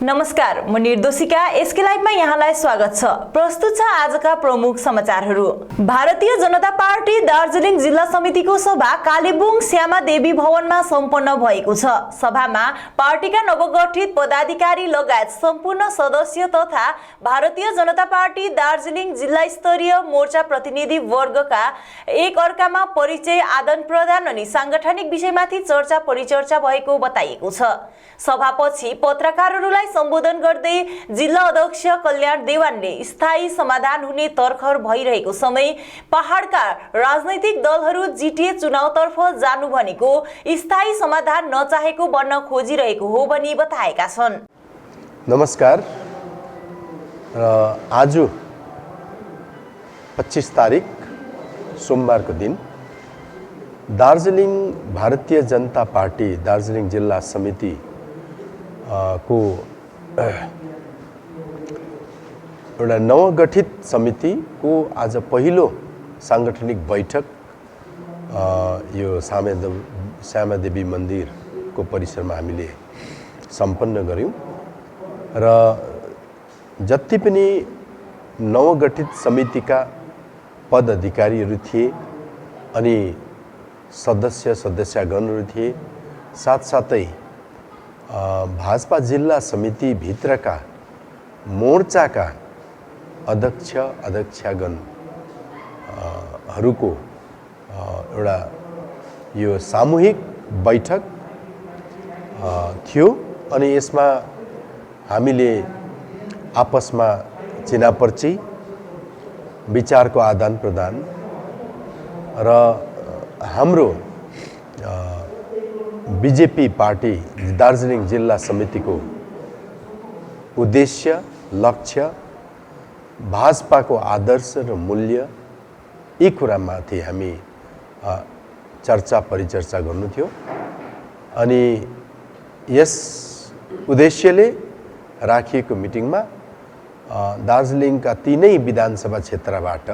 नमस्कार, म निर्दोषिका एसके लाइभमा यहाँलाई स्वागत छ। प्रस्तुत छ आजका प्रमुख समाचारहरू। भारतीय जनता पार्टी दार्जिलिङ जिल्ला समितिको सभा कालेबुङ श्यामा देवी भवनमा सम्पन्न भएको छ। सभामा पार्टीका नवगठित पदाधिकारी लगायत सम्पूर्ण सदस्य तथा भारतीय जनता पार्टी दार्जिलिङ जिल्ला स्तरीय मोर्चा प्रतिनिधि वर्गका एक अर्कामा परिचय आदान-प्रदान अनि सांगठनिक विषयमाथि चर्चा परिचर्चा भएको बताइएको छ। सभापछि पत्रकारहरूलाई सम्बोधन गर्दै जिल्ला अध्यक्ष कल्याण देवानले स्थायी समाधान हुने तर्खर भइरहेको समय पहाडका राजनैतिक दलहरू जिटिए चुनावतर्फ जानु भनेको स्थायी समाधान नचाहेको बन्न खोजिरहेको हो भनी बताएका छन्। नमस्कार, आज 25 तारिक सोमबारको दिन दार्जिलिङ भारतीय जनता पार्टी दार्जिलिङ जिल्ला समिति को एउटा नवगठित समितिको आज पहिलो सांगठनिक बैठक यो श्यामादेवी मन्दिरको परिसरमा हामीले सम्पन्न गर्यौं र जति पनि नवगठित समितिका पद अधिकारीहरू थिए अनि सदस्यगणहरू थिए, साथसाथै भाजपा जिल्ला समिति भित्रका मोर्चाका अध्यक्षगण हरूको एउटा यो सामूहिक बैठक थियो अनि यसमा हामीले आपसमा चिनापर्ची, विचारको आदान-प्रदान र हाम्रो बीजेपी पार्टी दार्जिलिङ जिल्ला समितिको उद्देश्य, लक्ष्य, भाजपाको आदर्श र मूल्य यी कुरामाथि हामी चर्चा परिचर्चा गर्नु थियो अनि यस उद्देश्यले राखिएको मिटिङमा दार्जिलिङका तीनै विधानसभा क्षेत्रबाट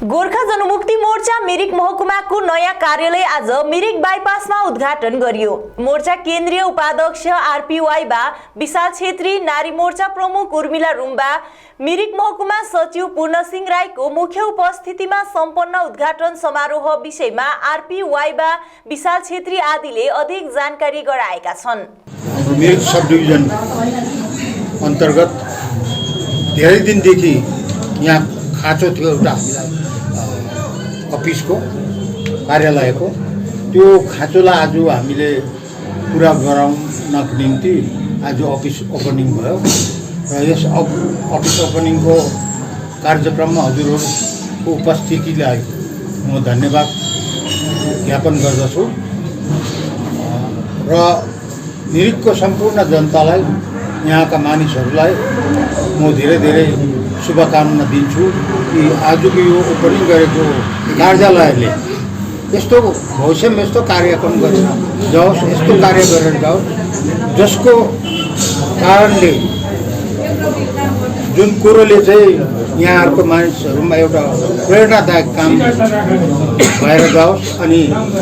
गोर्खा जनमुक्ति मोर्चा मिरिक महकुमाको नयाँ कार्यालय आज मिरिक बाइपासमा उद्घाटन गरियो। मोर्चा केन्द्रीय उपाध्यक्ष आरपी वाइबा, विशाल छेत्री, नारी मोर्चा प्रमुख उर्मिला रुम्बा, मिरिक महकुमा सचिव पूर्णसिंह राईको मुख्य उपस्थितिमा सम्पन्न उद्घाटन समारोह विषयमा आरपी वाइबा, विशाल छेत्री आदिले अधिक जानकारी गराएका छन्। मिरिक सब डिभिजन अन्तर्गत धेरै दिनदेखि यहाँ खाँचो थियो एउटा अफिसको कार्यालयको, त्यो खाँचोलाई आज हामीले पुरा गराउनको निम्ति आज अफिस ओपनिङ भयो र यस अफिस ओपनिङको कार्यक्रममा हजुरहरूको उपस्थितिलाई म धन्यवाद ज्ञापन गर्दछु र मिरिकको सम्पूर्ण जनतालाई, यहाँका मानिसहरूलाई म धेरै शुभकामना दिन्छु कि आजको यो ओपनिङ गरेको कार्यालयले यस्तो भविष्यमा यस्तो कार्यक्रम गरेर जाओस्, यस्तो कार्य गरेर जाओस् जसको कारणले जुन कुरोले चाहिँ यहाँहरूको मानिसहरूमा एउटा प्रेरणादायक काम भएर जाओस् अनि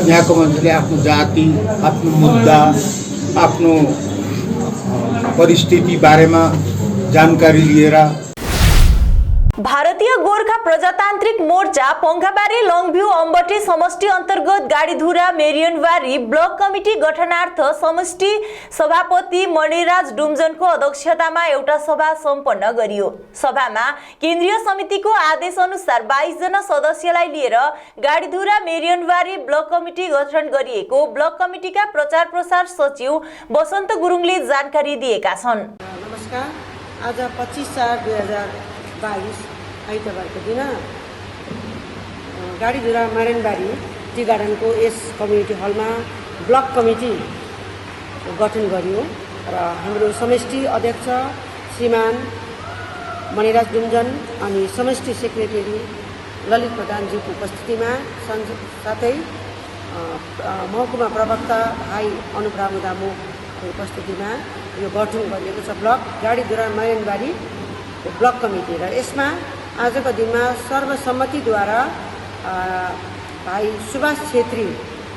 यहाँको मान्छेले आफ्नो जाति, आफ्नो मुद्दा, आफ्नो परिस्थिति बारेमा जानकारी लिएर भारतीय गोर्खा प्रजातान्त्रिक मोर्चा पंखाबारी लङभ्यू अम्बटे समष्टि अन्तर्गत गाडीधुरा मेरियनबारी ब्लक कमिटी गठनार्थ समष्टि सभापति मणिराज डुम्जनको अध्यक्षतामा एउटा सभा सम्पन्न गरियो। सभामा केन्द्रीय समितिको आदेश अनुसार 22 जना सदस्यलाई लिएर गाडीधुरा मेरियनबारी ब्लक कमिटी गठन गरिएको ब्लक कमिटीका प्रचार प्रसार सचिव बसन्त गुरुङले जानकारी दिएका छन्। नमस्कार, आज 25/4/2022 आइतबारको दिन गाडीधुरा मेरियनबारी टी गार्डनको यस कम्युनिटी हलमा ब्लक कमिटी गठन गरियो र हाम्रो समष्टि अध्यक्ष श्रीमान मणिराज डुम्जन अनि समष्टि सेक्रेटरी ललित प्रधानजीको उपस्थितिमा साथै महकुमा प्रवक्ता भाइ अनुप्राम दामुको उपस्थितिमा यो गठन गरिएको छ ब्लक गाडीधुरा मेरियनबारी ब्लक कमिटी र यसमा आजको दिनमा सर्वसम्मतिद्वारा भाइ सुभाष छेत्री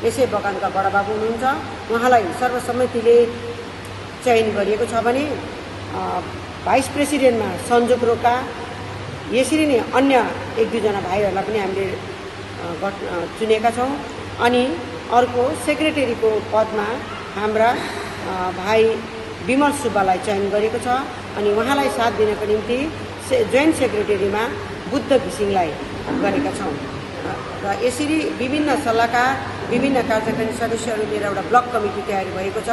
यसै बगानका बडाबाबु हुनुहुन्छ, उहाँलाई सर्वसम्मतिले चयन गरिएको छ भने भाइस प्रेसिडेन्टमा सञ्जोग रोका, यसरी नै अन्य 1-2 जना भाइहरूलाई पनि हामीले चुनेका छौँ। अनि अर्को सेक्रेटरीको पदमा हाम्रा भाइ विमल सुब्बालाई चयन गरेको छ। अनि उहाँलाई साथ दिनको निम्ति जोइन्ट सेक्रेटरीमा बुद्ध घिसिङलाई गरेका छौँ। र यसरी विभिन्न सल्लाहकार, विभिन्न कार्यकारी सदस्यहरू लिएर एउटा ब्लक कमिटी तयार भएको छ।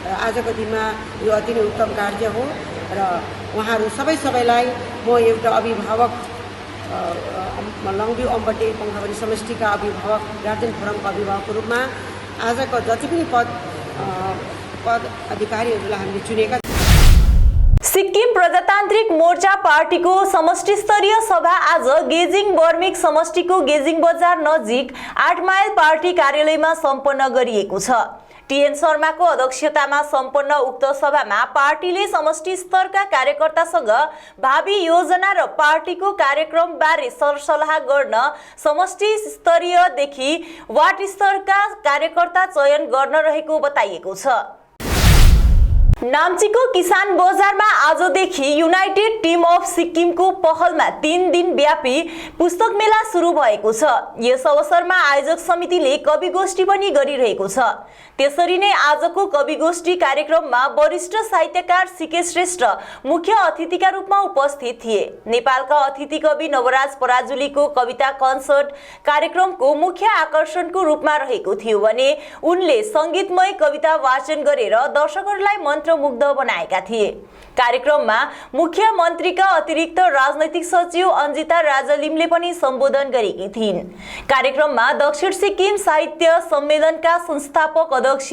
र आजको दिनमा यो अति नै उत्तम कार्य हो। र उहाँहरू सबैलाई म एउटा अभिभावक, लङभ्यू अम्बटे पङ्खाबारी समष्टिका अभिभावक, गार्जेन फोरमका अभिभावकको रूपमा आजको जति पनि पद अधिकारीहरूलाई हामीले चुनेका। सिक्किम प्रजातान्त्रिक मोर्चा पार्टीको समष्टि स्तरीय सभा आज गेजिङ बर्मेक समष्टिको गेजिङ बजार नजिक 8 माइल पार्टी कार्यालयमा सम्पन्न गरिएको छ। टिएन शर्माको अध्यक्षतामा सम्पन्न उक्त सभामा पार्टीले समष्टि स्तरका कार्यकर्तासँग भावी योजना र पार्टीको कार्यक्रम बारे सरसल्लाह गर्न समष्टि स्तरीयदेखि वार्ड स्तरका कार्यकर्ता चयन गर्न रहेको बताइएको छ। नाम्चीको किसान बजारमा आजदेखि युनाइटेड टिम अफ सिक्किमको पहलमा 3 दिन व्यापी पुस्तक मेला सुरु भएको छ। यस अवसरमा आयोजक समितिले कवि गोष्ठी पनि गरिरहेको छ। त्यसरी नै आजको कवि गोष्ठी कार्यक्रममा वरिष्ठ साहित्यकार सीके श्रेष्ठ मुख्य अतिथिका रूपमा उपस्थित थिए। नेपालका अतिथि कवि नवराज पराजुलीको कविता कन्सर्ट कार्यक्रमको मुख्य आकर्षणको रूपमा रहेको थियो भने उनले संगीतमय कविता वाचन गरेर दर्शकहरूलाई मन्त्रमुग्ध बनाएका थिए। कार्यक्रममा मुख्यमन्त्रीका अतिरिक्त राजनैतिक सचिव अन्जिता राजलिमले पनि सम्बोधन गरेकी थिइन्। कार्यक्रममा दक्षिण सिक्किम साहित्य सम्मेलनका संस्थापक अध्यक्ष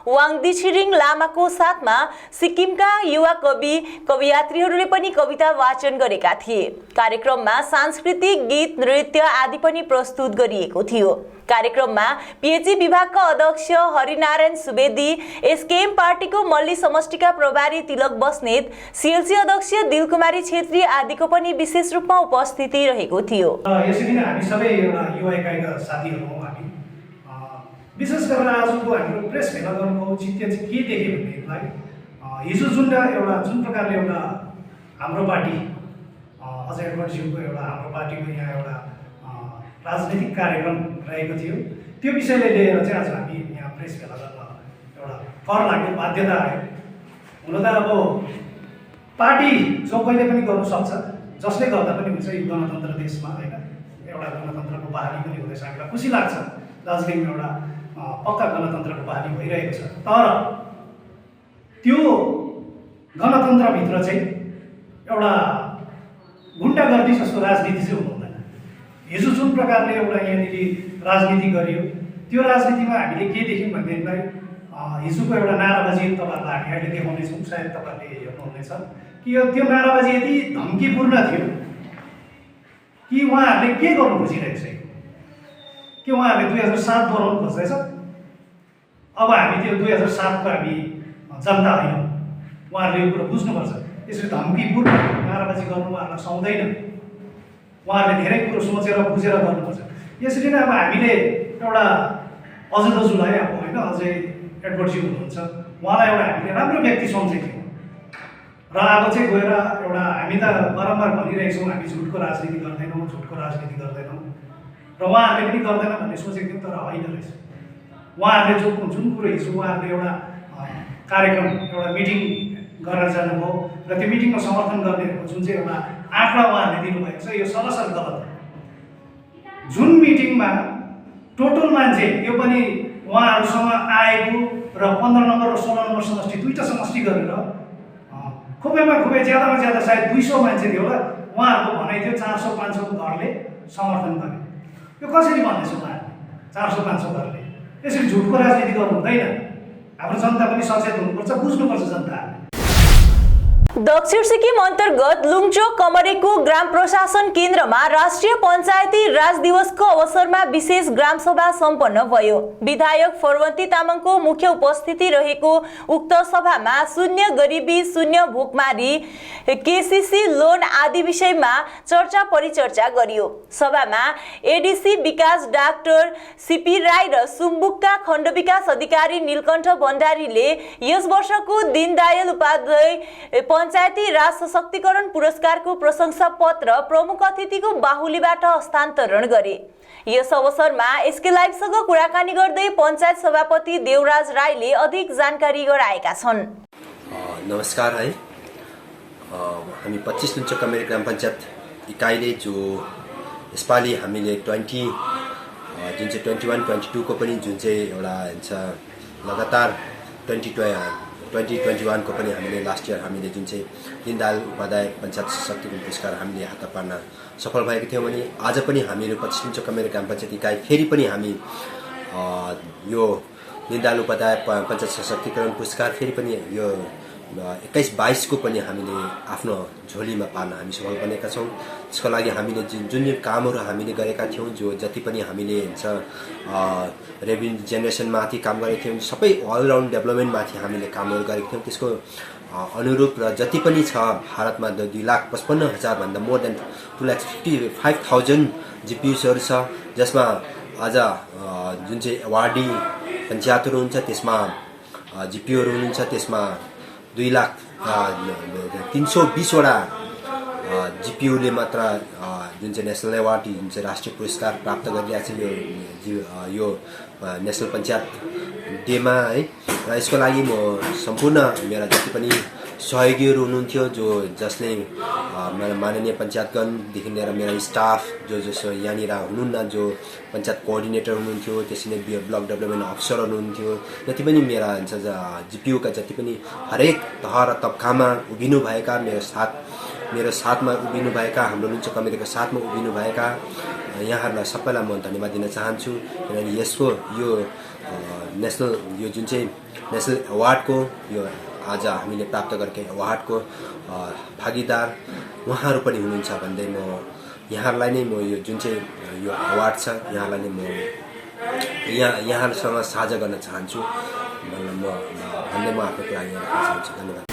वाङदी छिरिङ लामाको साथमा सिक्किमका युवा कवि कवयित्रीहरूले पनि कविता वाचन गरेका थिए। कार्यक्रममा सांस्कृतिक गीत, नृत्य आदि पनि प्रस्तुत गरिएको थियो। कार्यक्रममा पीएचई विभागका अध्यक्ष हरिनारायण सुवेदी, एसकेएम पार्टीको मल्ली समष्टिका प्रभारी तिलक बस्नेत, सीएलसी अध्यक्ष दिलकुमारी छेत्री आदिको पनि विशेष रूपमा उपस्थिति रहेको थियो। यसरी नै हामी सबै एउटा युवा एकाइका साथीहरू हौँ। हामी विशेष गरेर आजको हाम्रो प्रेस भेला गर्नुको औचित्य चाहिँ के देख्यो भनेदेखिलाई हिजो जुन प्रकारले एउटा हाम्रो पार्टी अजय एडवर्डज्यूको एउटा हाम्रो पार्टीको यहाँ एउटा राजनीतिक कार्यक्रम रहेको थियो, त्यो विषयलाई लिएर चाहिँ आज हामी यहाँ प्रेस भेला गर्न एउटा कर लाग्यो, बाध्यता आयो। हुन त अब पार्टी जो कहिले पनि गर्नु सक्छ, जसले गर्दा पनि हुन्छ यो गणतन्त्र देशमा, होइन, एउटा गणतन्त्रको बहाली पनि हुँदैछ। हामीलाई खुसी लाग्छ दार्जिलिङमा एउटा पक्का गणतन्त्रको बहाली भइरहेको छ। तर त्यो गणतन्त्रभित्र चाहिँ एउटा गुन्डागर्दी जस्तो राजनीति चाहिँ हुनु हुँदैन। हिजो जुन प्रकारले एउटा यहाँनिर राजनीति गरियो, त्यो राजनीतिमा हामीले के देख्यौँ भनेदेखिलाई हिजोको एउटा नाराबाजी तपाईँहरूलाई हामी अहिले देखाउनेछौँ। सायद तपाईँहरूले हेर्नुहुनेछ कि त्यो नाराबाजी यति धम्कीपूर्ण थियो कि उहाँहरूले के गर्नु खोजिरहेको छ, कि उहाँहरूले 2007 दोहोऱ्याउनु खोज्दैछ। अब हामी त्यो 2007को हामी जनता होइनौँ, उहाँहरूले यो कुरो बुझ्नुपर्छ। यसरी धम्कीपूर्ण नाराबाजी गर्नु उहाँहरूलाई सुहाउँदैन। उहाँहरूले धेरै कुरो सोचेर बुझेर गर्नुपर्छ। यसरी नै अब हामीले एउटा अजय दाजुलाई, अब होइन, अजय एडवर्डज्यू हुनुहुन्छ, उहाँलाई एउटा हामीले राम्रो व्यक्ति सम्झेको थियौँ। र अब चाहिँ गएर एउटा हामी त बारम्बार भनिरहेको छौँ हामी झुटको राजनीति गर्दैनौँ, झुटको राजनीति गर्दैनौँ, र उहाँहरूले पनि गर्दैन भन्ने सोचेको थियौँ। तर होइन रहेछ। उहाँहरूले जुन कुरो हिजो उहाँहरूले एउटा कार्यक्रम, एउटा मिटिङ गरेर जानुभयो र त्यो मिटिङमा समर्थन गर्नेहरूको जुन चाहिँ एउटा आँकडा उहाँहरूले दिनुभएको छ, यो सरासर गलत हो। जुन मिटिङमा टोटल मान्छे, त्यो पनि उहाँहरूसँग आएको र 15 नम्बर र 16 नम्बर समष्टि, दुईवटा समष्टि गरेर खुबैमा खुबै ज्यादामा ज्यादा सायद 200 मान्छे थियो होला। उहाँहरूको भनाइ थियो 400-500 घरले समर्थन गरे। यो कसरी भन्दैछ उहाँहरूले 400-500 घरले? यसरी झुटको राजनीति गर्नु हुँदैन। हाम्रो जनता पनि सचेत हुनुपर्छ, बुझ्नुपर्छ जनता। दक्षिण सिक्किम अन्तर्गत लुङचोक कमरेको ग्राम प्रशासन केन्द्रमा राष्ट्रिय पञ्चायती राज दिवसको अवसरमा विशेष ग्राम सभा सम्पन्न भयो। विधायक फरवन्ती तामाङको मुख्य उपस्थिति रहेको उक्त सभामा शून्य गरिबी, शून्य भोकमारी, केसीसी लोन आदि विषयमा चर्चा परिचर्चा गरियो। सभामा एडीसी विकास डाक्टर सीपी राई र सुम्बुकका खण्ड विकास अधिकारी नीलकण्ठ भण्डारीले यस वर्षको दीनदयाल उपाध्याय पञ्चायती राज सशक्तिकरण पुरस्कारको प्रशंसा पत्र प्रमुख अतिथिको बाहुलीबाट हस्तान्तरण गरे। यस अवसरमा एसके लाइभसँग कुराकानी गर्दै पञ्चायत सभापति देवराज राईले अधिक जानकारी गराएका छन्। नमस्कार है, हामी 25 लुङचोक कमेरे ग्राम पञ्चायत इकाइले जो यसपालि हामीले 20 जुन चाहिँ 21-22 को पनि जुन चाहिँ एउटा हुन्छ लगातार 2021 को पनि हामीले लास्ट इयर हामीले जुन चाहिँ दीनदयाल उपाध्याय पञ्चायत सशक्तिकरण पुरस्कार हामीले हात पार्न सफल भएको थियौँ भने आज पनि हामीहरू 25 लुङचोक कमेरे ग्राम पञ्चायत इकाइ फेरि पनि हामी यो दीनदयाल उपाध्याय पञ्चायत सशक्तिकरण पुरस्कार फेरि पनि यो 21-22 को पनि हामीले आफ्नो झोलीमा पार्न हामी सफल बनेका छौँ। त्यसको लागि हामीले जुन कामहरू हामीले गरेका थियौँ, जो जति पनि हामीले हुन्छ रेभिन्यू जेनेरेसनमाथि काम गरेका थियौँ, सबै अलराउन्ड डेभलपमेन्टमाथि हामीले कामहरू गरेका थियौँ। त्यसको अनुरूप र जति पनि छ भारतमा 2,55,000 भन्दा मोर देन 2,55,000 जिपियुसहरू छ, जसमा आज जुन चाहिँ अवार्डी पञ्चायतहरू हुन्छ त्यसमा जिपियुहरू हुनुहुन्छ, त्यसमा 2,320 वटा जिपियुले मात्र जुन चाहिँ नेसनल अवार्ड जुन चाहिँ राष्ट्रिय पुरस्कार प्राप्त गरिरहेको छ यो नेसनल पञ्चायत डेमा है। र यसको लागि म सम्पूर्ण मेरा जति पनि सहयोगीहरू हुनुहुन्थ्यो, जसले माननीय पञ्चायतगणदेखि लिएर मेरा स्टाफ जो यहाँनिर हुनुहुन्न, जो पञ्चायत कोअर्डिनेटर हुनुहुन्थ्यो, त्यसै नै ब्लक डेभलपमेन्ट अफिसर हुनुहुन्थ्यो, जति पनि मेरा हुन्छ जिपियुका जति पनि हरेक तह र तब्कामा उभिनुभएका मेरो साथमा उभिनुभएका, हाम्रो लुङचोक कमेरेको साथमा उभिनुभएका यहाँहरूलाई सबैलाई म धन्यवाद दिन चाहन्छु। किनभने यसको यो नेसनल यो जुन चाहिँ नेसनल अवार्डको यो आज हामीले प्राप्त गरेको अवार्डको भागीदार उहाँहरू पनि हुनुहुन्छ भन्दै म यहाँहरूलाई नै म यो जुन चाहिँ यो अवार्ड छ यहाँलाई नै म यहाँहरूसँग साझा गर्न चाहन्छु भन्दै म आफ्नो कुरा यहाँ राख्न चाहन्छु। धन्यवाद।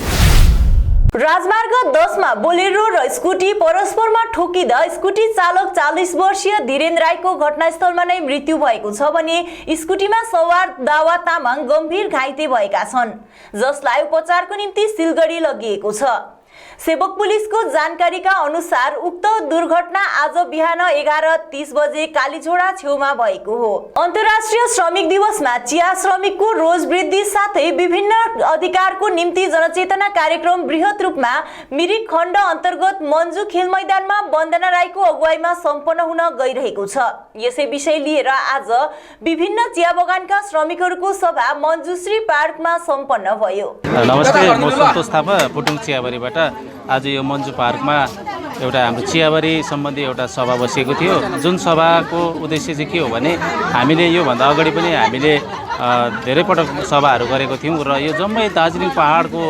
राजमार्ग 10 मा बोलेरो र स्कुटी परस्परमा ठोकिँदा स्कुटी चालक 40 वर्षीय धीरेन्द्र राईको घटनास्थलमा नै मृत्यु भएको छ भने स्कुटीमा सवार दावा तामाङ गम्भीर घाइते भएका छन्, जसलाई उपचारको निम्ति सिलगढी लगिएको छ। सेवक पुलिसको जानकारीका अनुसार उक्त दुर्घटना आज बिहान 11:30 बजे कालीझोडा छेउमा भएको हो। अन्तर्राष्ट्रिय श्रमिक दिवसमा चिया श्रमिकको रोज वृद्धि साथै विभिन्न अधिकारको निम्ति जनचेतना कार्यक्रम बृहत रूपमा मिरिक खण्ड अन्तर्गत मन्जु खेल मैदानमा वन्दना राईको अगुवाईमा सम्पन्न हुन गइरहेको छ। यसै विषय लिएर आज विभिन्न चिया बगानका श्रमिकहरूको सभा मन्जुश्री पार्कमा सम्पन्न भयो। नमस्ते, म सन्तोष थापा पुटुङ चियाबारीबाट आज यो मन्जु पार्कमा एउटा हाम्रो चियाबारी सम्बन्धी एउटा सभा बसेको थियो। जुन सभाको उद्देश्य चाहिँ के हो भने हामीले योभन्दा अगाडि पनि हामीले धेरै पटक सभाहरू गरेको थियौँ र यो जम्मै दार्जिलिङ पहाडको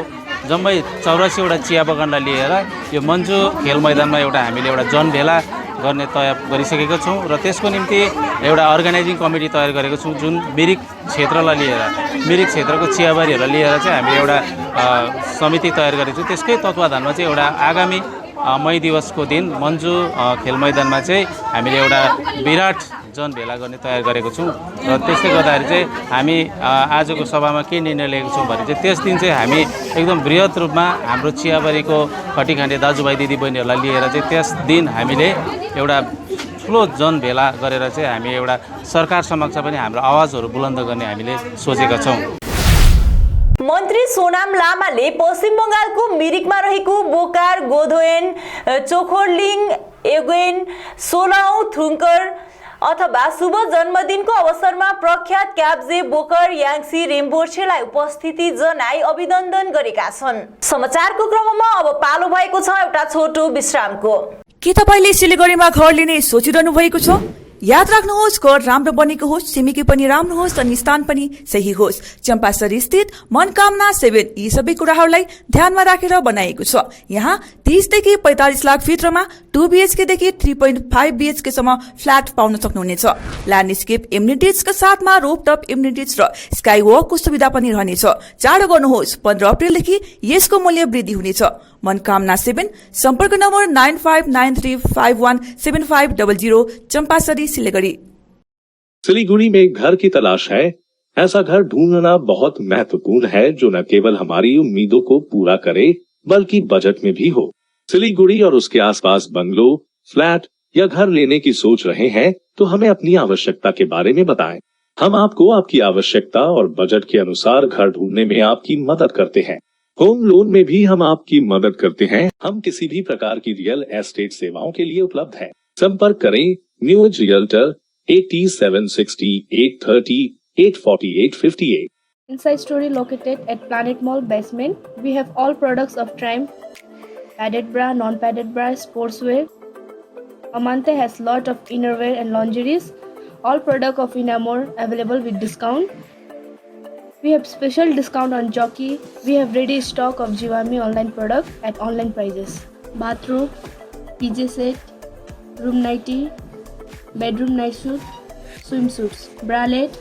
जम्मै 84 वटा चिया बगानलाई लिएर यो मन्जु खेल मैदानमा एउटा हामीले एउटा जनभेला गर्ने तय गरिसकेका छौँ र त्यसको निम्ति एउटा अर्गनाइजिङ कमिटी तयार गरेको छौँ, जुन मिरिक क्षेत्रलाई लिएर मिरिक क्षेत्रको चियाबारीहरूलाई लिएर चाहिँ हामीले एउटा समिति तयार गरेको छौँ। त्यसकै तत्त्वाधानमा चाहिँ एउटा आगामी मई दिवसको दिन मन्जु खेल मैदानमा चाहिँ हामीले एउटा विराट जनभेला गर्ने तयार गरेको छौँ र त्यसले गर्दाखेरि चाहिँ हामी आजको सभामा के निर्णय लिएको छौँ भने चाहिँ त्यस दिन चाहिँ हामी एकदम बृहत रूपमा हाम्रो चियाबारीको खटिखाने दाजुभाइ दिदीबहिनीहरूलाई लिएर चाहिँ त्यस दिन हामीले एउटा ठुलो जनभेला गरेर चाहिँ हामी एउटा सरकार समक्ष पनि हाम्रो आवाजहरू बुलन्द गर्ने हामीले सोचेका छौँ। मन्त्री सोनाम लामाले पश्चिम बङ्गालको मिरिकमा रहेको बोकार, गोधोयन, चोखोरलिङ, एगोइन, सोलाउ, थुङ्कर अथवा शुभ जन्मदिनको अवसरमा प्रख्यात क्याब्जे बोकर याङसी रिम्बोर्छेलाई उपस्थिति जनाई अभिनन्दन गरेका छन्। समाचारको क्रममा अब पालो भएको छ एउटा छोटो विश्रामको। के तपाईले सिलिगुडीमा घर लिने सोचिरहनु भएको छ? याद राख्नुहोस्, घर राम्रो बनेको होस्, छिमेकी पनि राम्रो होस् अनि स्थान पनि सही होस्। चम्पासरी स्थित मनकामना 7 यी सबै कुराहरूलाई ध्यानमा राखेर बनाइएको छ। यहाँ 30 देखि 45 लाख भित्रमा 2 BHK देखि 3.5 BHK सम्म फ्ल्याट पाउन सक्नुहुनेछ। ल्यान्डस्केप एम्युनिटिजका साथमा रोपटप एम्युनिटिज र स्काई वकको सुविधा पनि रहनेछ। चाँडो गर्नुहोस्, 15 अप्रिलदेखि यसको मूल्य वृद्धि हुनेछ। मनकामना 7, सम्पर्क नम्बर 9593517500, चम्पासरी, सिलीगुड़ी। सिलीगुड़ी में घर की तलाश है? ऐसा घर ढूंढना बहुत महत्वपूर्ण है जो न केवल हमारी उम्मीदों को पूरा करे बल्कि बजट में भी हो। सिलीगुड़ी और उसके आसपास बंगलो, फ्लैट या घर लेने की सोच रहे हैं तो हमें अपनी आवश्यकता के बारे में बताएं। हम आपको आपकी आवश्यकता और बजट के अनुसार घर ढूंढने में आपकी मदद करते हैं। होम लोन में भी हम आपकी मदद करते हैं। हम किसी भी प्रकार की रियल एस्टेट सेवाओं के लिए उपलब्ध हैं। संपर्क करें new age realtor 8760 830 848 58. Inside Story located at Planet Mall basement. We have all products of Triumph, padded bra, non-padded bra, sportswear. Amante has lot of innerwear and lingeries. All product of Inamore available with discount. We have special discount on Jockey. We have ready stock of Jivami online product at online prices. Bathrobe, PJ set, room nightie, bedroom night suit, swimsuits, bralette,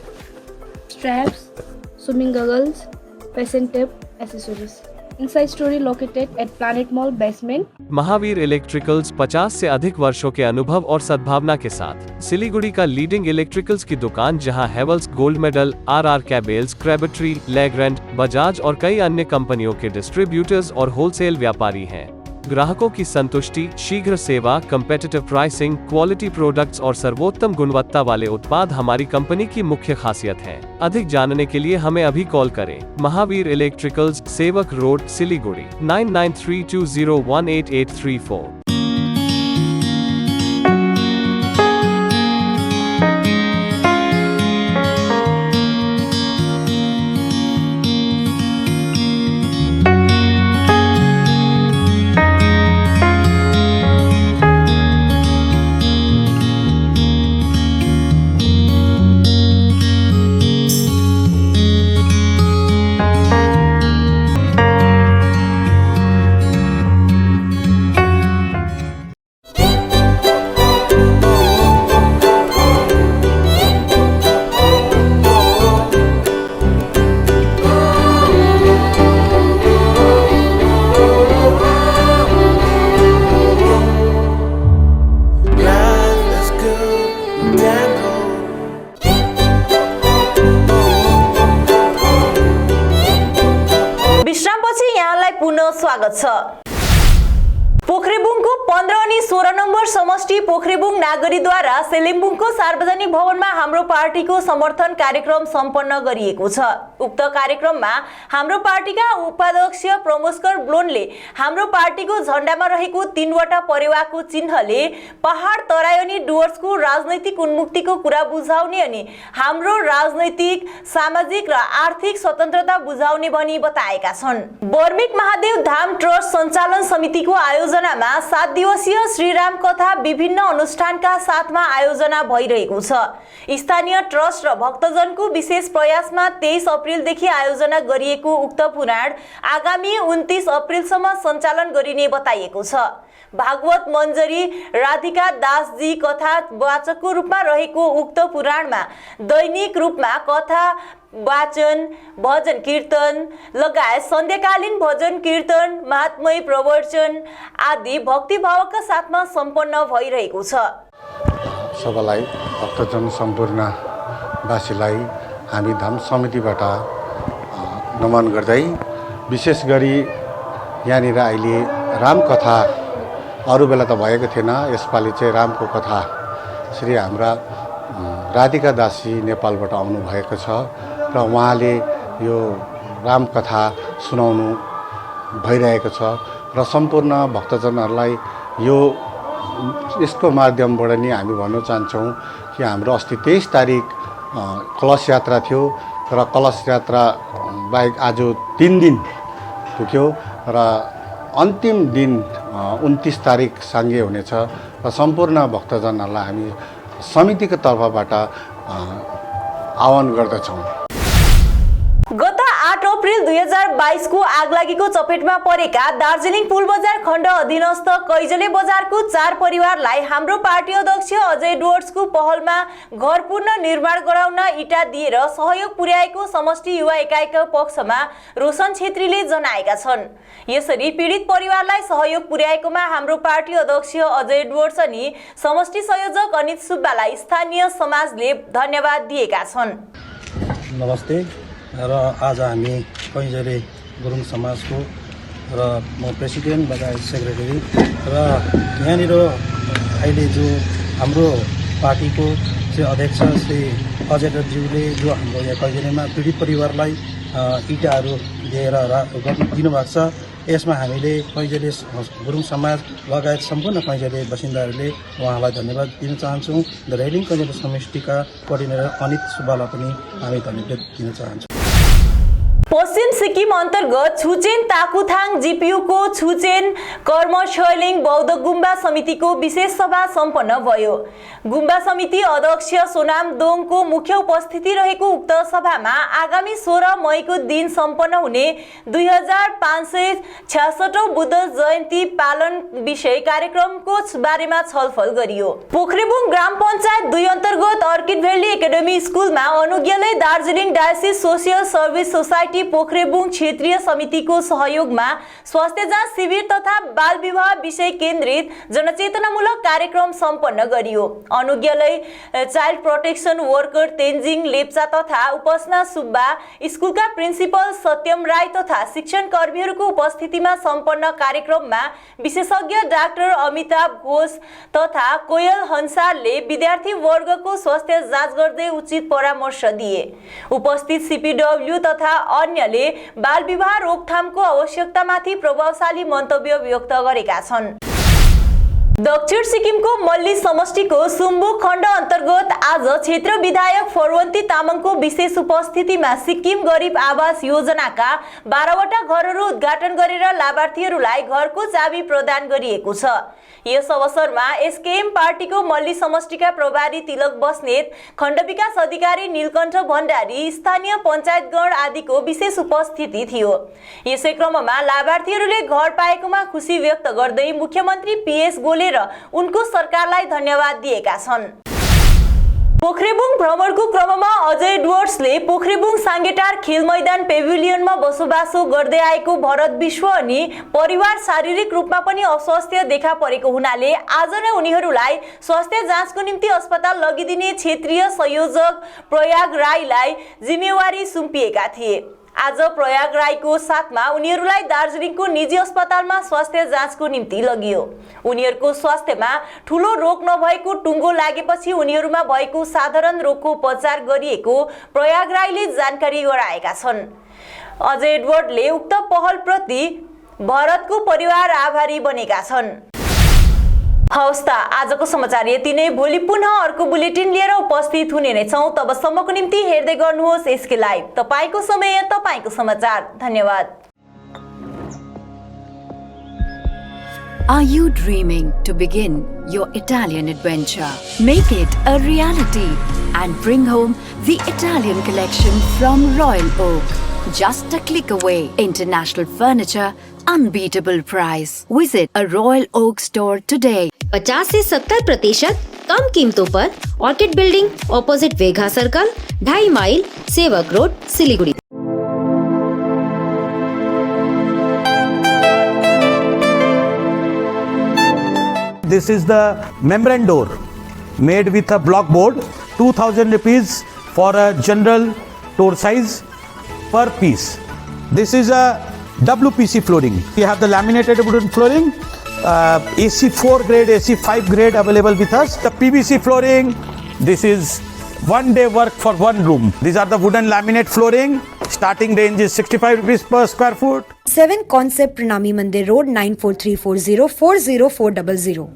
straps, swimming goggles, fashion tape, accessories. Inside Story located at Planet Mall basement. Mahavir electricals 50 से अधिक वर्षों के अनुभव और सद्भावना के साथ सिलीगुड़ी का leading electricals की दुकान, जहां Havells Gold Medal, RR cables, Crabtree, Legrand, Bajaj और कई अन्य कंपनियों के डिस्ट्रीब्यूटर्स और होलसेल व्यापारी हैं। ग्राहकों की संतुष्टि, शीघ्र सेवा, कम्पेटिटिव प्राइसिंग, क्वालिटी प्रोडक्ट्स और सर्वोत्तम गुणवत्ता वाले उत्पाद हमारी कंपनी की मुख्य खासियत है। अधिक जानने के लिए हमें अभी कॉल करें। महावीर इलेक्ट्रिकल्स, सेवक रोड, सिलीगुड़ी 9932018834। स्वागत छ। पोखरेबुङको 15 अनि 16 नम्बर समष्टि पोखरेबुङ नागरीद्वारा सेलिम्बुङको सार्वजनिक भवनमा हाम्रो पार्टीको समर्थन कार्यक्रम सम्पन्न गरिएको छ। उक्त कार्यक्रममा हाम्रो पार्टीका उपाध्यक्ष प्रमोस्कर ब्लोनले हाम्रो पार्टीको झण्डामा रहेको 3 वटा परेवाको चिन्हले पहाड तराई अनि डुवर्सको राजनैतिक उन्मुक्तिको कुरा बुझाउने अनि हाम्रो राजनैतिक, सामाजिक र आर्थिक स्वतन्त्रता बुझाउने भनी बताएका छन्। बर्मेक महादेव धाम ट्रस्ट सञ्चालन समितिको आयोजनामा 7 दिवसीय श्रीराम कथा विभिन्न अनुष्ठानका साथमा आयोजना भइरहेको छ। स्थानीय ट्रस्ट र भक्तजनको विशेष प्रयासमा 23 अप्रिलदेखि आयोजना गरिएको उक्त पुराण आगामी 29 अप्रिलसम्म सञ्चालन गरिने बताइएको छ। भागवत मञ्जरी राधिका दासजी कथा वाचकको रूपमा रहेको उक्त पुराणमा दैनिक रूपमा कथा वाचन, भजन कीर्तन लगायत सन्ध्याकालीन भजन कीर्तन, महात्मय प्रवचन आदि भक्तिभावका साथमा सम्पन्न भइरहेको छ। सबैलाई भक्तजन सम्पूर्ण वासीलाई हामी धाम समितिबाट नमन गर्दै, विशेष गरी यहाँनिर अहिले रामकथा अरू बेला त भएको थिएन, यसपालि चाहिँ रामको कथा श्री हाम्रा राधिका दासी नेपालबाट आउनुभएको छ र उहाँले यो रामकथा सुनाउनु भइरहेको छ र सम्पूर्ण भक्तजनहरूलाई यसको माध्यमबाट नि हामी भन्न चाहन्छौँ कि हाम्रो अस्ति 23 तारिक कलश यात्रा थियो र कलश यात्रा बाहेक आज 3 दिन पुग्यो र अन्तिम दिन 29 तारिक साङ्गे हुनेछ र सम्पूर्ण भक्तजनहरूलाई हामी समितिको तर्फबाट आह्वान गर्दछौँ। गत 8 अप्रिल 2022 को आगलागीको चपेटमा परेका दार्जिलिङ पुलबजार खण्ड अधीनस्थ कैजले बजारको 4 परिवारलाई हाम्रो पार्टी अध्यक्ष अजय डुवर्सको पहलमा घर पुनर्निर्माण गराउन इटा दिएर सहयोग पुर्याएको समष्टि युवा एकाइका पक्षमा रोशन छेत्रीले जनाएका छन्। यसरी पीडित परिवारलाई सहयोग पुर्याएकोमा हाम्रो पार्टी अध्यक्ष अजय डुवर्स अनि समष्टि संयोजक अनित सुब्बालाई स्थानीय समाजले धन्यवाद दिएका छन्। नमस्ते र आज हामी कैजले गुरुङ समाजको र म प्रेसिडेन्ट लगायत सेक्रेटरी र यहाँनिर अहिले जो हाम्रो पार्टीको चाहिँ अध्यक्ष श्री अजय ज्यूले जो हाम्रो यहाँ कैजलेमा पीडित परिवारलाई इँटाहरू दिएर दिनुभएको छ, यसमा हामीले कैजले गुरुङ समाज लगायत सम्पूर्ण कैजले बासिन्दाहरूले उहाँलाई धन्यवाद दिन चाहन्छौँ। र रेलिङ कैजले समष्टिका कोअर्डिनेटर अनित सुब्बालाई पनि हामी धन्यवाद दिन चाहन्छौँ। पश्चिम सिक्किम अन्तर्गत छुचेन ताकुथाङ जिपियुको छुचेन कर्मशैलिङ बौद्ध गुम्बा समितिको विशेष सभा सम्पन्न भयो। गुम्बा समिति अध्यक्ष सोनाम दोङको मुख्य उपस्थिति रहेको उक्त सभामा आगामी 16 मईको दिन सम्पन्न हुने 2566औं बुद्ध जयन्ती पालन विषय कार्यक्रमको बारेमा छलफल गरियो। पोखरेबुङ ग्राम पञ्चायत 2 अन्तर्गत अर्किड भ्याली एकाडेमी स्कुलमा अनुज्ञालय Darjeeling diocese social service society Pokhrebung क्षेत्रीय समितिको सहयोगमा स्वास्थ्य जाँच शिविर तथा बाल विवाह विषय केन्द्रित जनचेतनामूलक कार्यक्रम सम्पन्न गरियो। अनुज्ञालय child protection worker Tenzing Lepcha तथा उपासना सुब्बा, स्कुलका प्रिन्सिपल सत्यम राई तथा शिक्षण कर्मीहरूको उपस्थितिमा सम्पन्न कार्यक्रममा विशेषज्ञ डाक्टर अमिताभ घोष तथा कोयल हन्सालले विद्यार्थी वर्गको स्वास्थ्य जाँच गर्दै उचित परामर्श दिए। उपस्थित सीपीडब्ल्यू तथा अन्यले बाल विवाह रोकथामको आवश्यकतामाथि प्रभावशाली मन्तव्य व्यक्त गरेका छन्। दक्षिण सिक्किमको मल्ली समष्टिको सुम्बुक खण्ड अन्तर्गत आज क्षेत्र विधायक फरवन्ती तामाङको विशेष उपस्थितिमा सिक्किम गरिब आवास योजनाका 12वटा घरहरू उद्घाटन गरेर लाभार्थीहरूलाई घरको चाबी प्रदान गरिएको छ। यस अवसरमा एसकेएम पार्टीको मल्ली समष्टिका प्रभारी तिलक बस्नेत, खण्ड विकास अधिकारी नीलकण्ठ भण्डारी, स्थानीय पञ्चायतगण आदिको विशेष उपस्थिति थियो। यसै क्रममा लाभार्थीहरूले घर पाएकोमा खुसी व्यक्त गर्दै मुख्यमन्त्री पीएस गोले र उनको सरकारलाई धन्यवाद दिएका छन्। पोखरेबुङ भ्रमणको क्रममा अजय डुवर्सले पोखरेबुङ साङ्गेटार खेल मैदान पेभिलियनमा बसोबासो गर्दै आएको भरत विश्व अनि परिवार शारीरिक रूपमा पनि अस्वास्थ्य देखा परेको हुनाले आज नै उनीहरूलाई स्वास्थ्य जाँचको निम्ति अस्पताल लगिदिने क्षेत्रीय संयोजक प्रयाग राईलाई जिम्मेवारी सुम्पिएका थिए। आज प्रयाग राईको साथमा उनीहरूलाई दार्जिलिङको निजी अस्पतालमा स्वास्थ्य जाँचको निम्ति लगियो। उनीहरूको स्वास्थ्यमा ठूलो रोग नभएको टुङ्गो लागेपछि उनीहरूमा भएको साधारण रोगको उपचार गरिएको प्रयाग राईले जानकारी गराएका छन्। अजय एडवर्डले उक्त पहलप्रति भरतको परिवार आभारी बनेका छन्। हवस् त आजको समाचार यति नै। भोलि पुनः अर्को बुलेटिन लिएर उपस्थित हुने नै छौं। तबसम्मको निम्ति हेर्दै गर्नुहोस् एसके लाइभ। तपाईको समय तपाईको समाचार। धन्यवाद। Are you dreaming to begin your Italian adventure? Make it a reality and bring home the Italian collection from Royal Oak. Just a click away. International furniture, unbeatable price. Visit a Royal Oak store today. 50 से 70% कम कीमतों पर orchid building opposite Vegha circle, 2.5 mile, Sevak road, Siliguri. This is the membrane door made with a block board, 2000 rupees for a general door size per piece. This is a WPC flooring. We have the laminated wooden flooring, AC4 grade, AC5 grade available with us. The PVC flooring, this is 1 day work for 1 room. These are the wooden laminate flooring. Starting range is 65 rupees per square foot. 7 Concept Pranami Mandir Road 9434040400।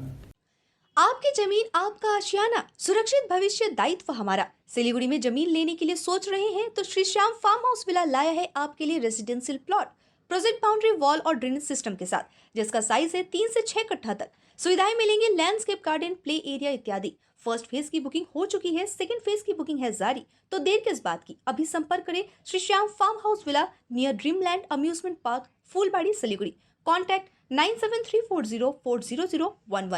आपकी जमीन आपका आशियाना, सुरक्षित भविष्य दायित्व हमारा। सिलीगुड़ी में जमीन लेने के लिए सोच रहे हैं तो Shri Shyam farm house villa लाया है आपके लिए residential plot, project boundary wall और ड्रेनेज सिस्टम के साथ, जिसका साइज है 3 से 6 कट्ठा तक। सुविधाएं मिलेंगी लैंडस्केप गार्डन, प्ले एरिया इत्यादि। फर्स्ट फेज की बुकिंग हो चुकी है, सेकंड फेज की बुकिंग है जारी, तो देर किस बात की, अभी संपर्क करें Shri Shyam farm house villa near Dreamland amusement park, Phulbari, Siliguri. Contact 9734040011।